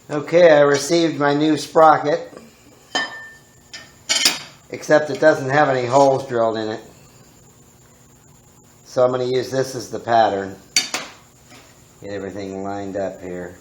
Okay, I received my new sprocket, except it doesn't have any holes drilled in it. So I'm going to use this as the pattern. Get everything lined up here.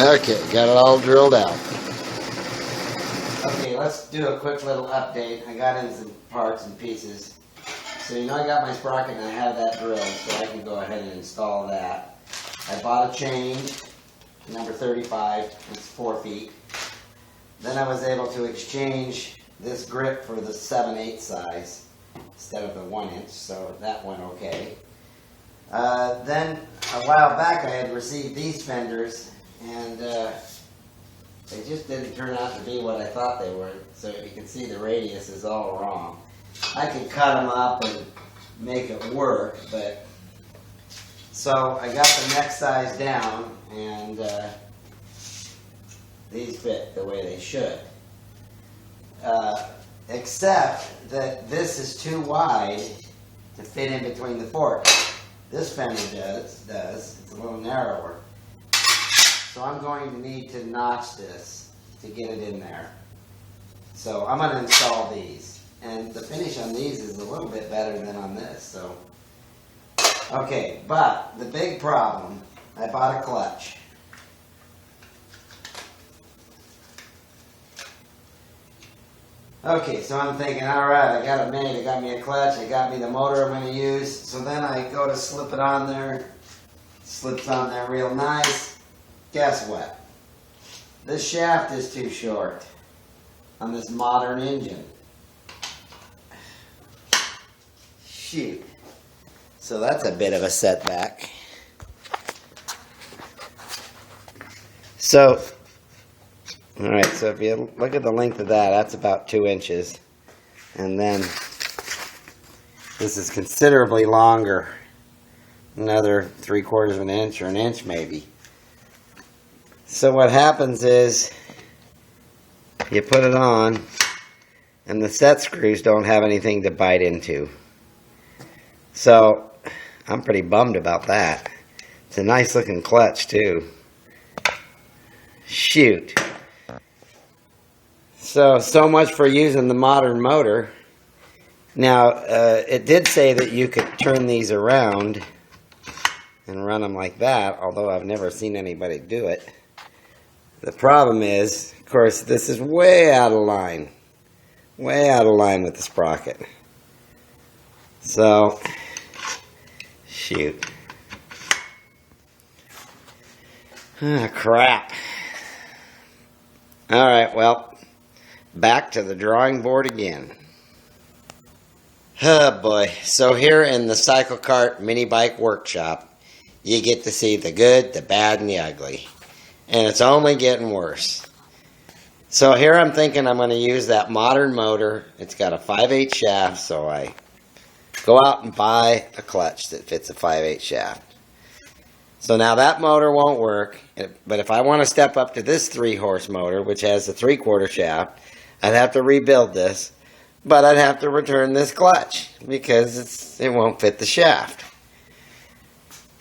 Okay, got it all drilled out. Okay, let's do a quick little update. I got in some parts and pieces. So you know I got my sprocket and I have that drilled, so I can go ahead and install that. I bought a chain, number 35, it's 4 feet. Then I was able to exchange this grip for the 7/8 size instead of the 1 inch, so that went okay. Then a while back I had received these fenders, and they just didn't turn out to be what I thought they were. So you can see the radius is all wrong. I could cut them up and make it work, but so I got the neck size down, and these fit the way they should. Except that this is too wide to fit in between the forks. This fender does. It's a little narrower. So I'm going to need to notch this to get it in there. So I'm going to install these. And the finish on these is a little bit better than on this. So, okay, but the big problem, I bought a clutch. Okay, so I'm thinking, alright, I got it made, I got me a clutch, I got me the motor I'm going to use. So then I go to slip it on there, slips on there real nice. Guess what? This shaft is too short on this modern engine. Shoot. So that's a bit of a setback. So, alright, so if you look at the length of that, that's about 2 inches. And then this is considerably longer. Another 3/4 of an inch or an inch maybe. So what happens is you put it on and the set screws don't have anything to bite into. So I'm pretty bummed about that. It's a nice looking clutch too. Shoot. So much for using the modern motor. Now, it did say that you could turn these around and run them like that, although I've never seen anybody do it. The problem is, of course, this is way out of line. Way out of line with the sprocket. So, shoot. Ah, crap. Alright, well, back to the drawing board again. Oh boy, so here in the Cycle Cart Minibike Workshop, you get to see the good, the bad, and the ugly. And it's only getting worse. So here I'm thinking I'm going to use that modern motor. It's got a 5/8 shaft, so I go out and buy a clutch that fits a 5/8 shaft. So now that motor won't work, but if I want to step up to this 3-horse motor, which has a 3/4 shaft, I'd have to rebuild this, but I'd have to return this clutch because it won't fit the shaft.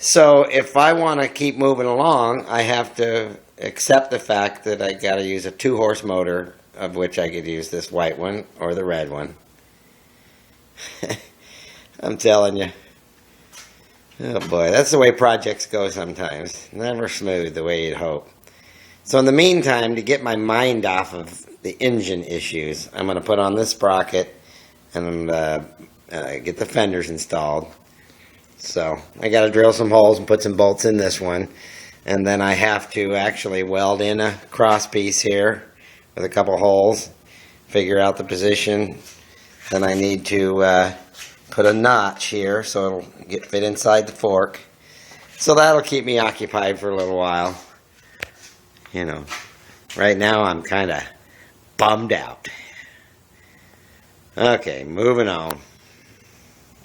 So if I want to keep moving along, I have to accept the fact that I got to use a 2-horse motor, of which I could use this white one or the red one. I'm telling you. Oh boy, that's the way projects go sometimes. Never smooth the way you'd hope. So in the meantime, to get my mind off of the engine issues, I'm going to put on this sprocket and get the fenders installed. So I got to drill some holes and put some bolts in this one. And then I have to actually weld in a cross piece here with a couple holes, figure out the position. Then I need to put a notch here so it'll fit inside the fork. So that'll keep me occupied for a little while. You know, right now I'm kind of bummed out. Okay, moving on.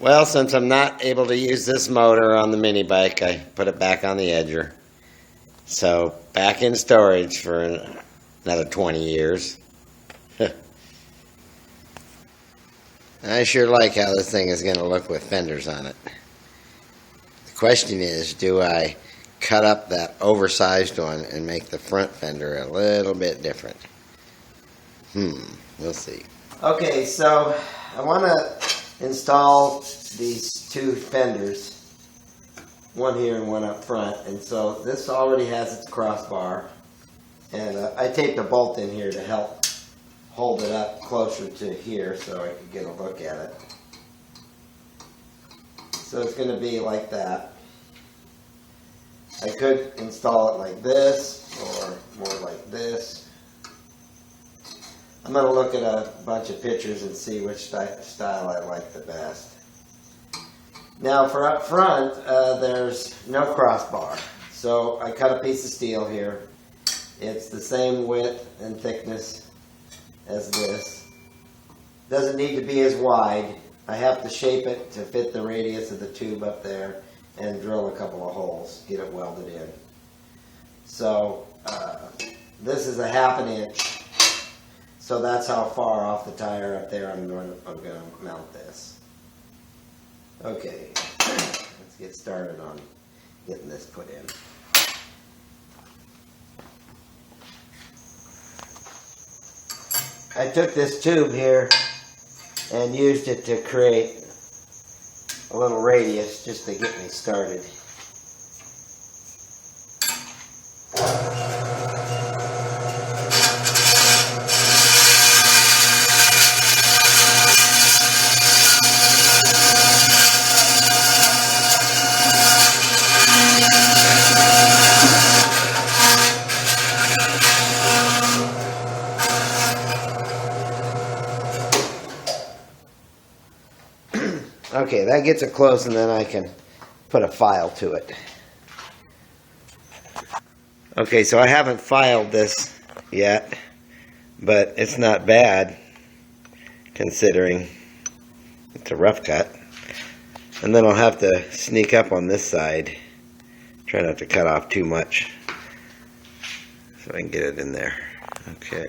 Well, since I'm not able to use this motor on the mini bike, I put it back on the edger. So back in storage for another 20 years. I sure like how this thing is going to look with fenders on it. The question is, do I cut up that oversized one and make the front fender a little bit different? We'll see. Okay, so I want to install these two fenders, one here and one up front, and so this already has its crossbar, and I taped a bolt in here to help hold it up closer to here so I could get a look at it. So it's going to be like that. I could install it like this or more like this. I'm going to look at a bunch of pictures and see which style I like the best. Now for up front, there's no crossbar. So I cut a piece of steel here. It's the same width and thickness as this. Doesn't need to be as wide. I have to shape it to fit the radius of the tube up there and drill a couple of holes, get it welded in. So this is a 1/2 inch. So that's how far off the tire up there I'm going to mount this. Okay, let's get started on getting this put in. I took this tube here and used it to create a little radius just to get me started. Okay, that gets it close, and then I can put a file to it. Okay, so I haven't filed this yet, but it's not bad considering it's a rough cut. And then I'll have to sneak up on this side, try not to cut off too much so I can get it in there. Okay.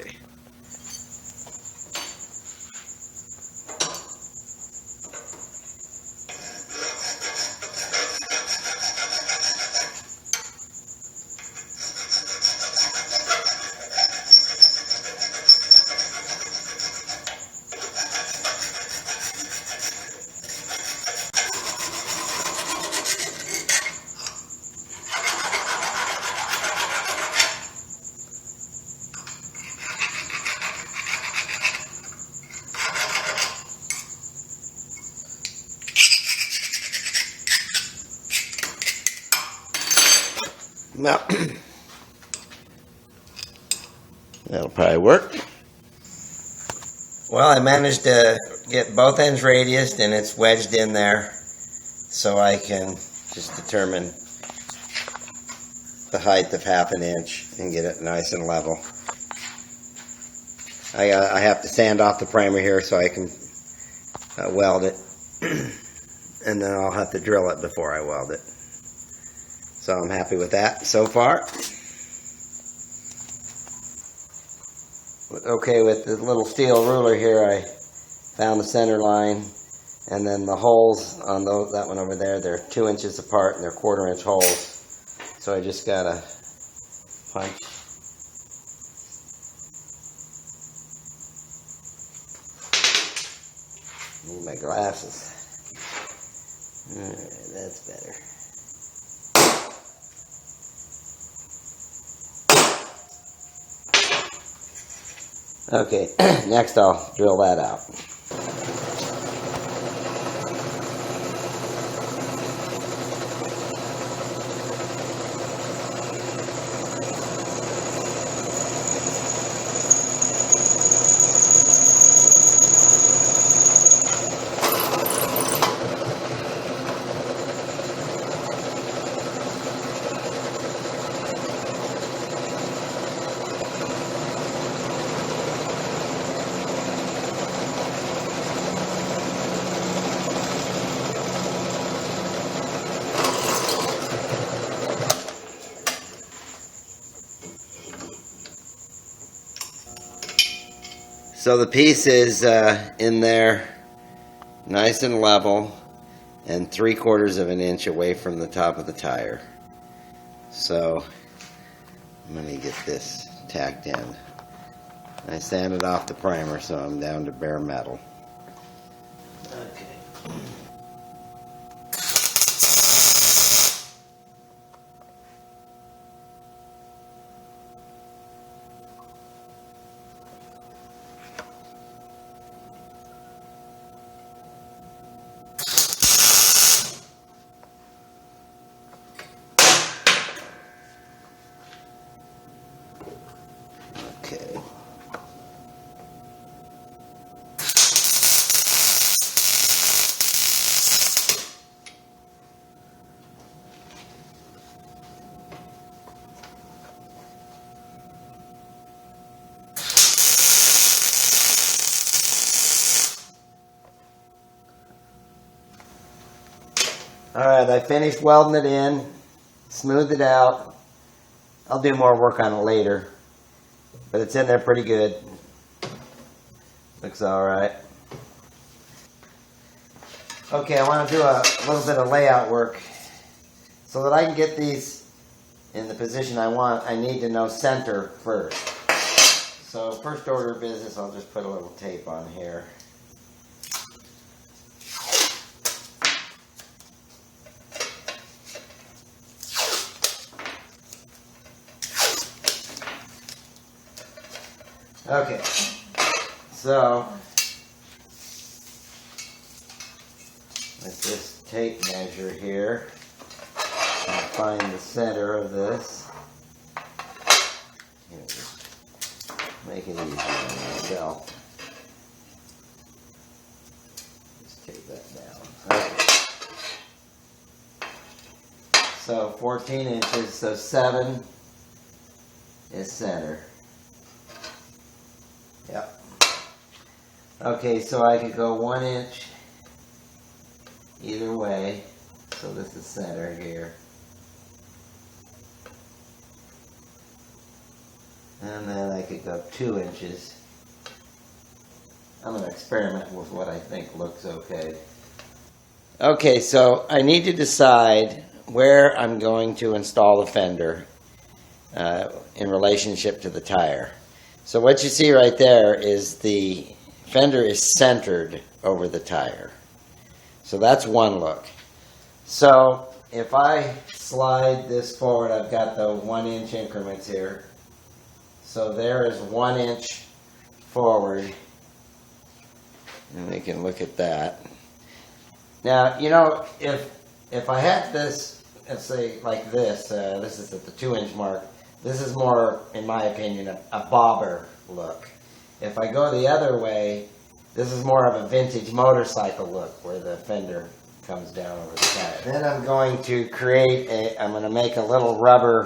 Well, that'll probably work. Well, I managed to get both ends radiused and it's wedged in there so I can just determine the height of 1/2 inch and get it nice and level. I have to sand off the primer here so I can weld it, and then I'll have to drill it before I weld it. So I'm happy with that so far. Okay, with the little steel ruler here, I found the center line, and then the holes on that one over there, they're 2 inches apart and they're 1/4 inch holes. So I just gotta punch. Need my glasses. Alright, that's better. Okay, next I'll drill that out. So the piece is in there nice and level and 3/4 of an inch away from the top of the tire. So I'm going to get this tacked in. I sanded off the primer, so I'm down to bare metal. Okay. Okay. Alright, I finished welding it in, smoothed it out. I'll do more work on it later, but it's in there pretty good. Looks alright. Okay, I want to do a little bit of layout work. So that I can get these in the position I want, I need to know center first. So first order of business, I'll just put a little tape on here. Okay, so with this tape measure here, I'll find the center of this. Make it easier on myself. Just take that down. Okay. So 14 inches, so 7 is center. Yep. Okay, so I could go 1 inch either way. So this is center here. And then I could go 2 inches. I'm going to experiment with what I think looks okay. Okay, so I need to decide where I'm going to install the fender in relationship to the tire. So what you see right there is the fender is centered over the tire. So that's one look. So if I slide this forward, I've got the 1 inch increments here. So there is 1 inch forward. And we can look at that. Now, you know, if I had this, let's say like this, this is at the 2 inch mark. This is more, in my opinion, a bobber look. If I go the other way, this is more of a vintage motorcycle look where the fender comes down over the tire. Then I'm going to I'm going to make a little rubber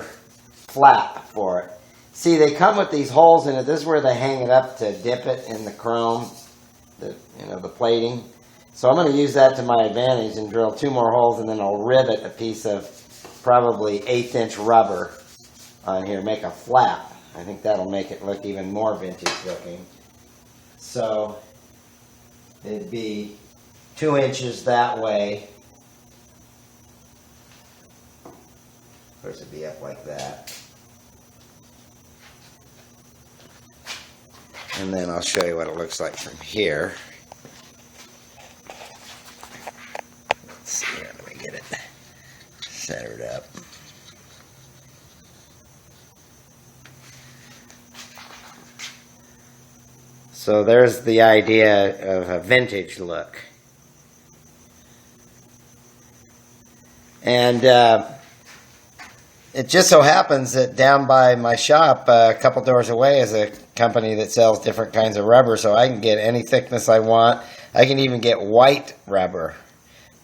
flap for it. See, they come with these holes in it. This is where they hang it up to dip it in the chrome, the plating. So I'm going to use that to my advantage and drill 2 more holes, and then I'll rivet a piece of probably 1/8 inch rubber on here, make a flap. I think that'll make it look even more vintage looking. So it'd be 2 inches that way. Of course, it'd be up like that. And then I'll show you what it looks like from here. Let's see here, let me get it centered up. So there's the idea of a vintage look. And it just so happens that down by my shop, a couple doors away, is a company that sells different kinds of rubber, so I can get any thickness I want. I can even get white rubber,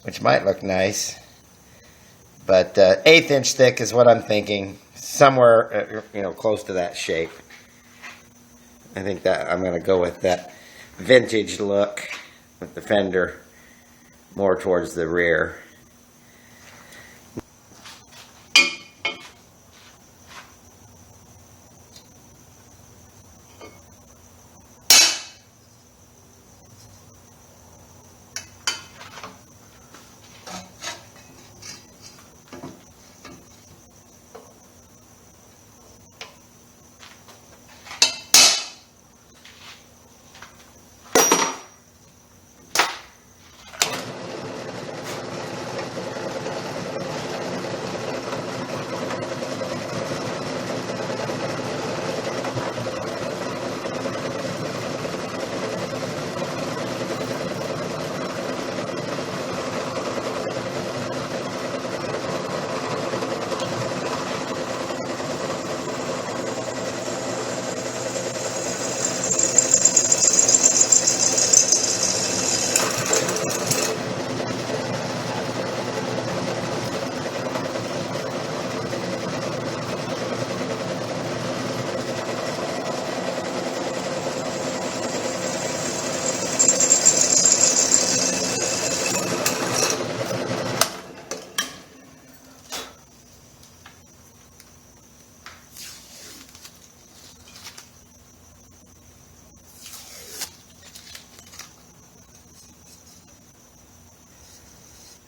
which might look nice. But 1/8 inch thick is what I'm thinking, somewhere close to that shape. I think that I'm going to go with that vintage look with the fender more towards the rear.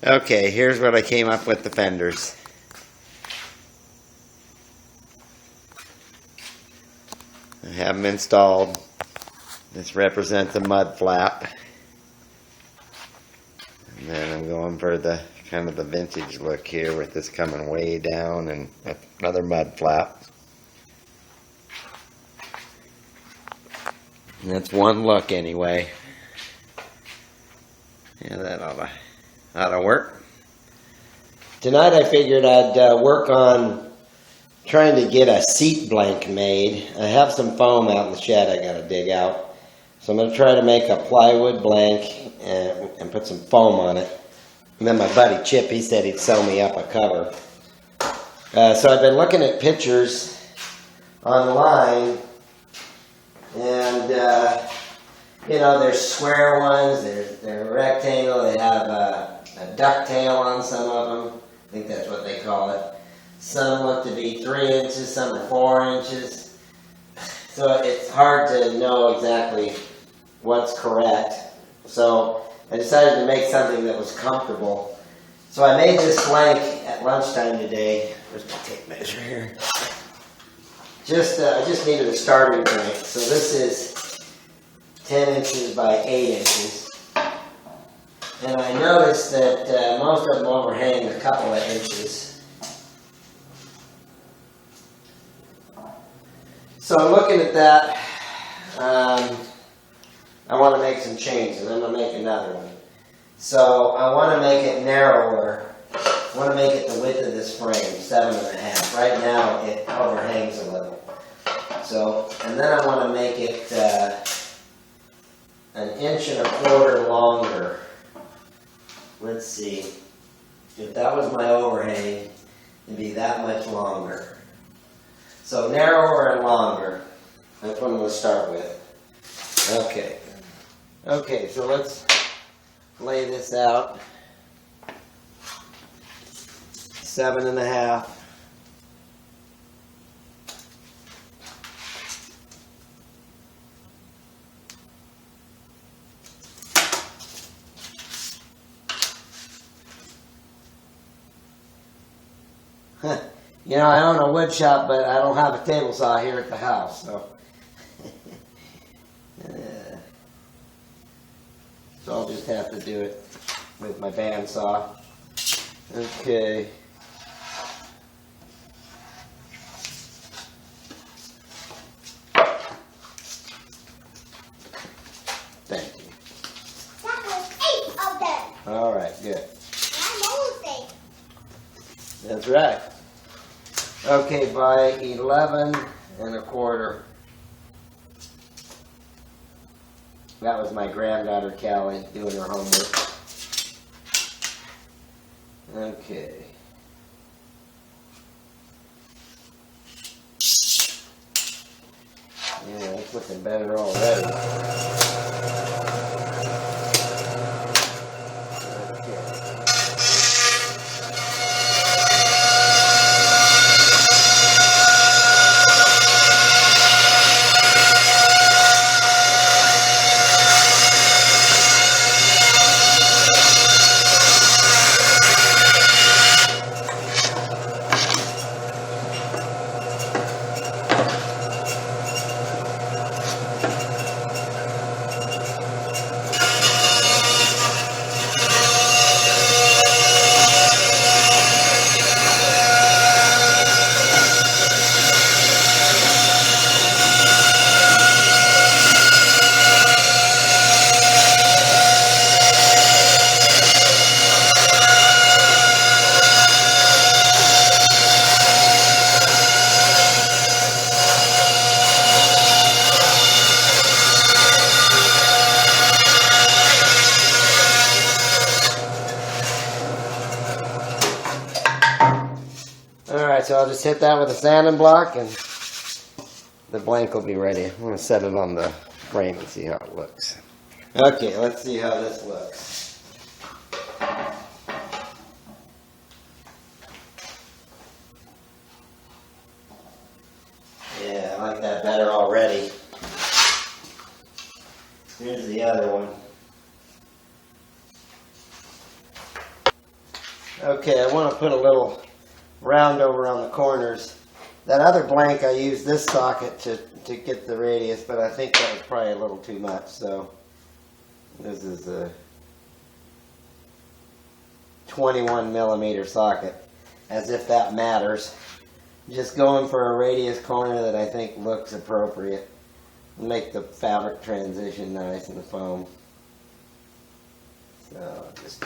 Okay, here's what I came up with the fenders. I have them installed. This represents a mud flap. And then I'm going for the kind of the vintage look here with this coming way down and another mud flap. And that's one look anyway. Yeah, that ought to work. Tonight I figured I'd work on trying to get a seat blank made. I have some foam out in the shed I gotta dig out. So I'm gonna try to make a plywood blank and put some foam on it. And then my buddy Chip, he said he'd sew me up a cover. So I've been looking at pictures online, and you know, there's square ones, they're rectangle, they have a ducktail on some of them. I think that's what they call it. Some look to be 3 inches, some are 4 inches. So it's hard to know exactly what's correct. So I decided to make something that was comfortable. So I made this blank at lunchtime today. Where's my tape measure here? I just needed a starting point. So this is 10 inches by 8 inches. And I noticed that most of them overhang a couple of inches. So I'm looking at that. I want to make some changes. I'm going to make another one. So I want to make it narrower. I want to make it the width of this frame, 7.5. Right now it overhangs a little. So, and then I want to make it 1.25 inches longer. Let's see. If that was my overhang, it'd be that much longer. So narrower and longer. That's what I'm going to start with. Okay. Okay, so let's lay this out. 7.5. You know, I own a wood shop, but I don't have a table saw here at the house, so. So I'll just have to do it with my bandsaw. Okay. Thank you. That was 8 of them. All right, good. I'm almost 8. That's right. Okay, by 11.25. That was my granddaughter Callie doing her homework. Okay. Yeah, it's looking better already. Alright, so I'll just hit that with a sanding block and the blank will be ready. I'm going to set it on the frame and see how it looks. Okay, let's see how this looks. Yeah, I like that better already. Here's the other one. Okay, I want to put a little round over on the corners. That other blank, I used this socket to get the radius, but I think that was probably a little too much, so this is a 21 millimeter socket, as if that matters. Just going for a radius corner that I think looks appropriate. Make the fabric transition nice in the foam. So just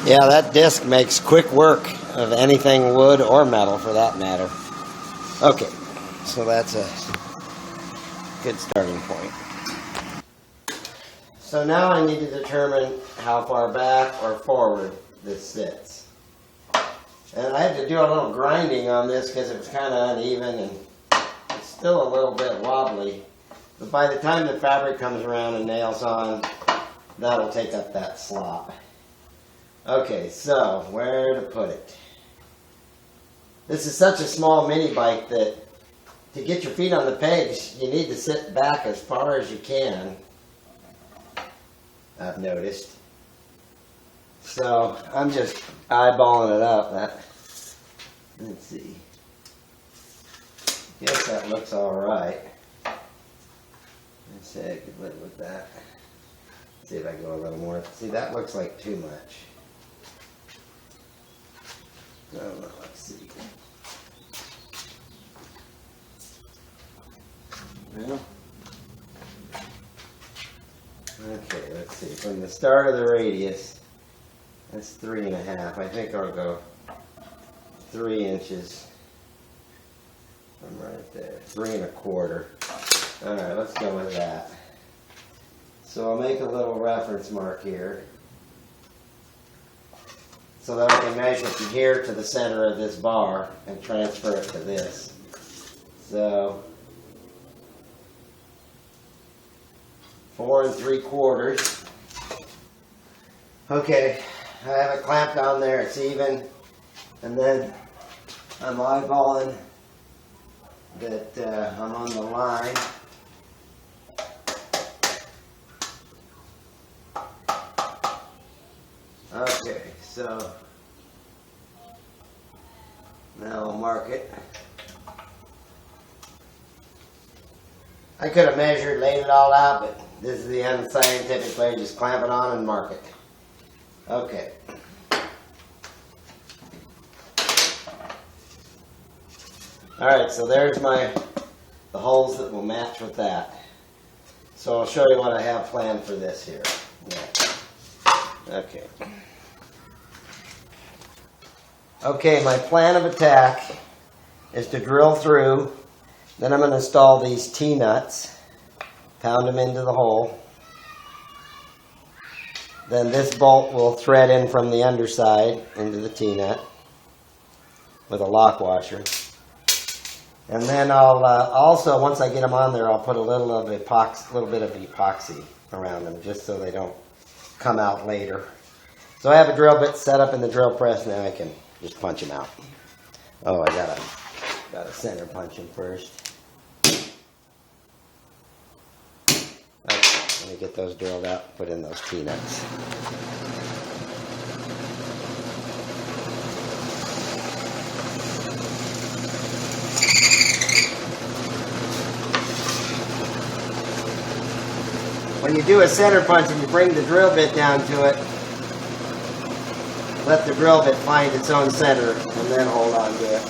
yeah, that disc makes quick work of anything wood or metal for that matter. Okay, so that's a good starting point. So now I need to determine how far back or forward this sits. And I had to do a little grinding on this because it was kind of uneven and it's still a little bit wobbly. But by the time the fabric comes around and nails on, that'll take up that slop. Okay, so where to put it? This is such a small mini bike that to get your feet on the pegs, you need to sit back as far as you can, I've noticed. So I'm just eyeballing it up. Let's see. Guess that looks all right. Let's see, I could live with that. See if I go a little more. See, that looks like too much. I don't know, let's see. Well, okay, let's see. From the start of the radius, that's 3.5. I think I'll go 3 inches from right there. 3.25. All right, let's go with that. So I'll make a little reference mark here, so that I can measure from here to the center of this bar and transfer it to this. So 4 3/4. Okay, I have it clamped on there, it's even, and then I'm eyeballing that I'm on the line. Okay, so now I'll mark it. I could have measured, laid it all out, but this is the unscientific way. Just clamp it on and mark it. Okay. Alright, so there's the holes that will match with that. So I'll show you what I have planned for this here. Yeah. Okay. Okay, my plan of attack is to drill through, then I'm going to install these T-nuts, pound them into the hole. Then this bolt will thread in from the underside into the T-nut with a lock washer. And then I'll also, once I get them on there, I'll put a little bit of epoxy around them just so they don't come out later. So I have a drill bit set up in the drill press. Now I can just punch them out. Oh, I gotta center punch them first. Okay, let me get those drilled out, put in those T-nuts. when you do a center punch and you bring the drill bit down to it, let the drill bit find its own center and then hold on to it.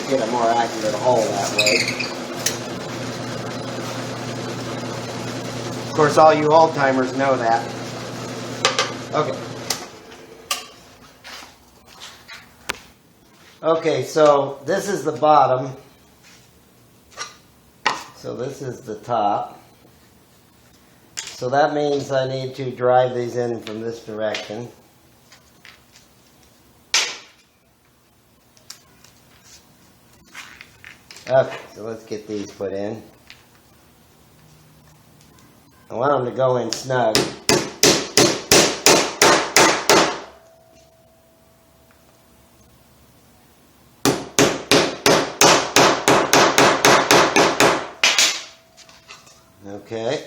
You get a more accurate hole that way. Of course, all you old timers know that. Okay. Okay, so this is the bottom. So this is the top. So that means I need to drive these in from this direction. Okay, so let's get these put in. I want them to go in snug. Okay,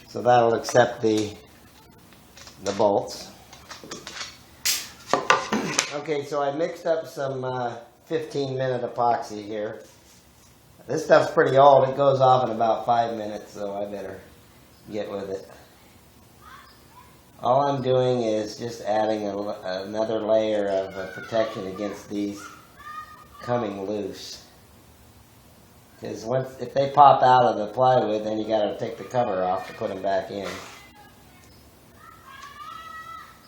so that'll accept the bolts. Okay, so I mixed up some 15-minute epoxy here. This stuff's pretty old. It goes off in about 5 minutes, so I better get with it. All I'm doing is just adding another layer of protection against these coming loose. Because if they pop out of the plywood, then you got to take the cover off to put them back in.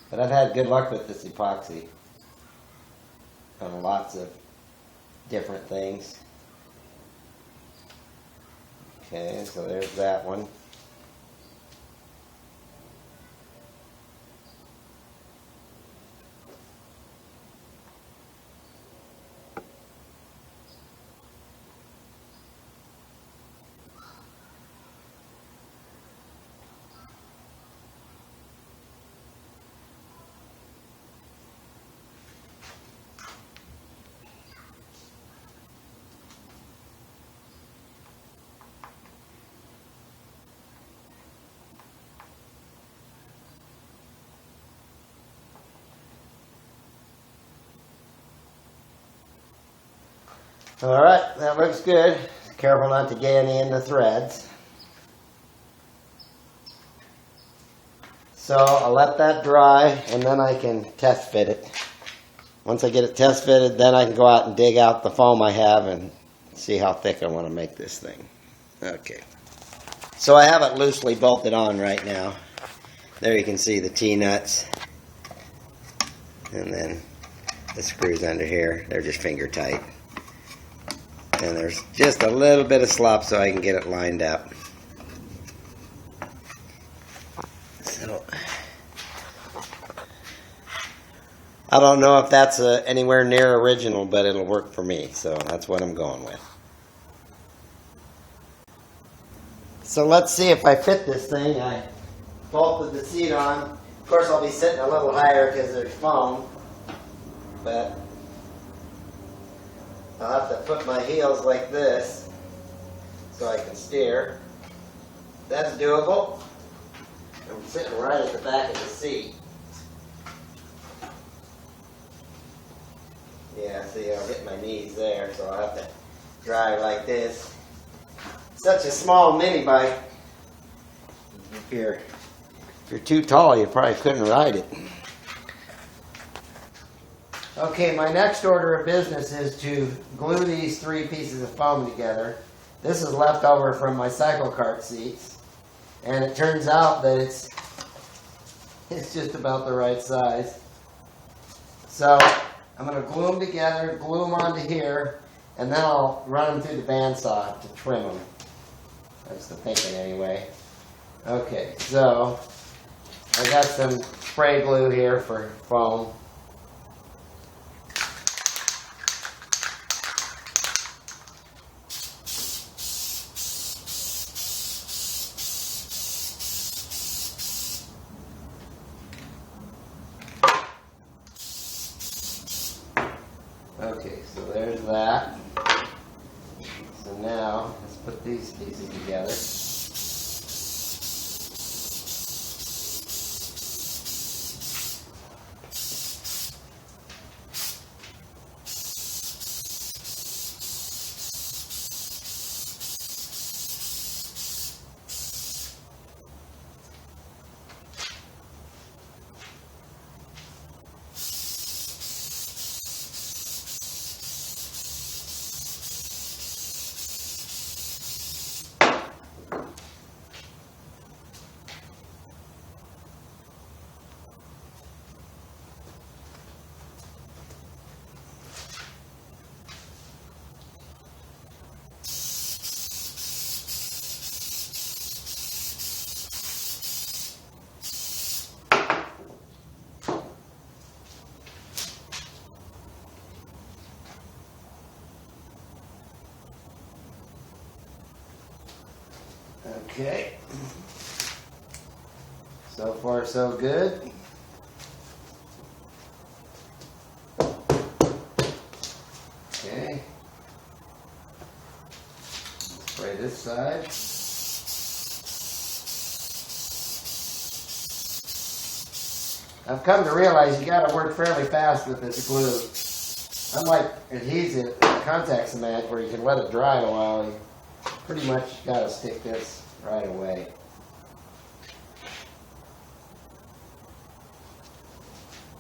But I've had good luck with this epoxy on lots of different things. Okay, so there's that one. Alright, that looks good. Careful not to get any in the threads. So I'll let that dry and then I can test fit it. Once I get it test fitted, then I can go out and dig out the foam I have and see how thick I want to make this thing. Okay. So I have it loosely bolted on right now. There you can see the T-nuts. And then the screws under here, they're just finger tight. And there's just a little bit of slop so I can get it lined up. So, I don't know if that's anywhere near original, but it'll work for me. So that's what I'm going with. So let's see if I fit this thing. I bolted the seat on. Of course, I'll be sitting a little higher because there's foam. But I'll have to put my heels like this so I can steer. That's doable. I'm sitting right at the back of the seat. Yeah, see, I'll get my knees there, so I'll have to drive like this. Such a small mini bike. If you're too tall, you probably couldn't ride it. Okay, my next order of business is to glue these 3 pieces of foam together. This is left over from my cycle cart seats, and it turns out that it's just about the right size. So I'm going to glue them together, glue them onto here, and then I'll run them through the bandsaw to trim them. That's the thinking anyway. Okay, so I got some spray glue here for foam. Okay, so there's that. So now, let's put these pieces together. Okay. So far, so good. Okay. Spray this side. I've come to realize you got to work fairly fast with this glue. Unlike adhesive, contact cement, where you can let it dry a while, you pretty much got to stick this right away.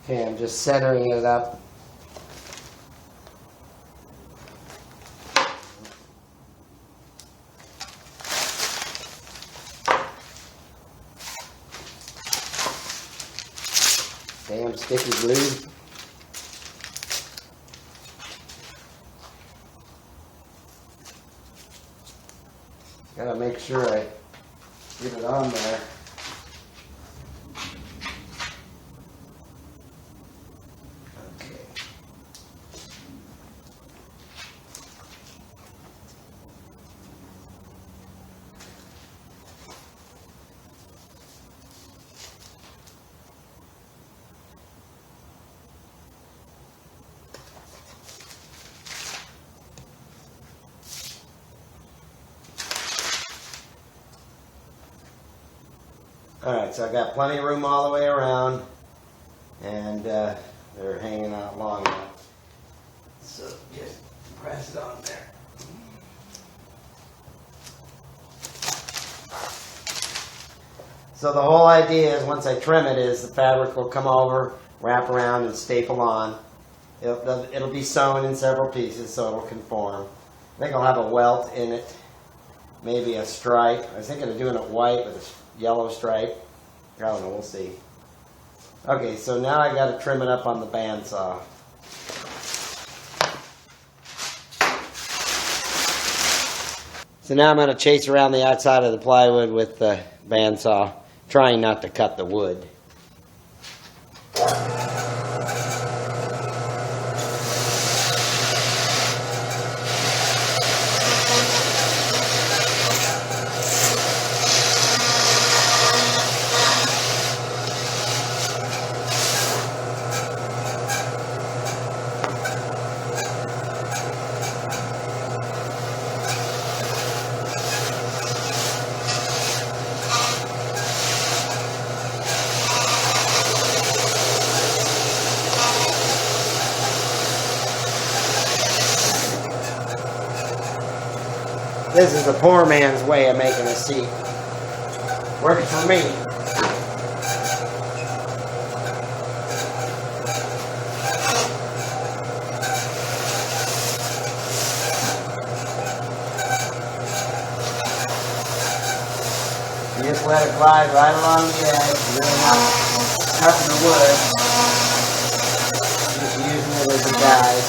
Okay, I'm just centering it up. Damn sticky glue. Gotta make sure I get it on there. Okay. Alright, so I got plenty of room all the way around, and they're hanging out long enough. So just press it on there. So the whole idea is once I trim it is the fabric will come over, wrap around, and staple on. It'll be sewn in several pieces so it'll conform. I think I'll have a welt in it, maybe a stripe. I was thinking of doing it white with a yellow stripe. I don't know, we'll see. Okay, so now I got to trim it up on the bandsaw. So now I'm going to chase around the outside of the plywood with the bandsaw, trying not to cut the wood. This is the poor man's way of making a seat. Works for me. You just let it glide right along the edge, really not cutting the wood. Just using it as a guide.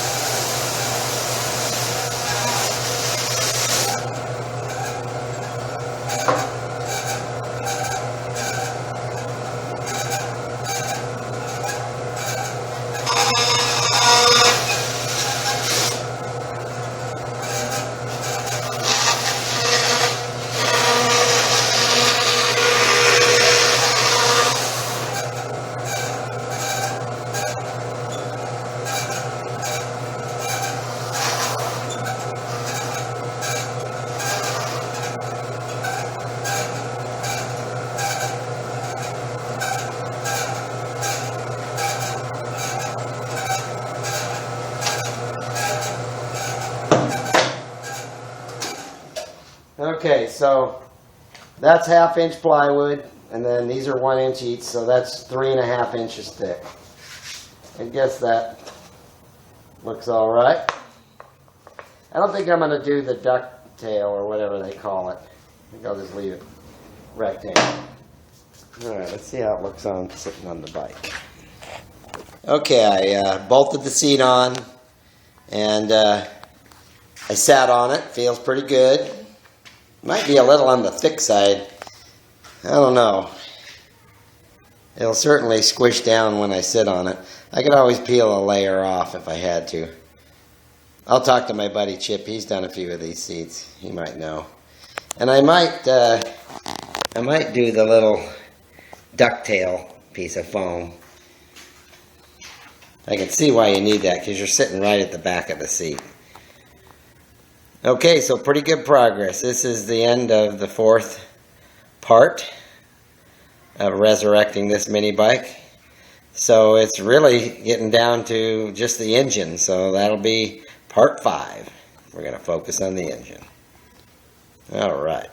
Okay, so that's 1/2 inch plywood, and then these are 1 inch each, so that's 3.5 inches thick. I guess that looks all right. I don't think I'm going to do the ducktail or whatever they call it. I think I'll just leave it rectangle. All right, let's see how it looks on sitting on the bike. Okay, I bolted the seat on, and I sat on it. Feels pretty good. Might be a little on the thick side. I don't know. It'll certainly squish down when I sit on it. I could always peel a layer off if I had to. I'll talk to my buddy Chip. He's done a few of these seats. He might know. And I might do the little ducktail piece of foam. I can see why you need that, because you're sitting right at the back of the seat. Okay, so pretty good progress. This is the end of the 4th part of resurrecting this mini bike. So it's really getting down to just the engine. So that'll be part 5. We're going to focus on the engine. All right.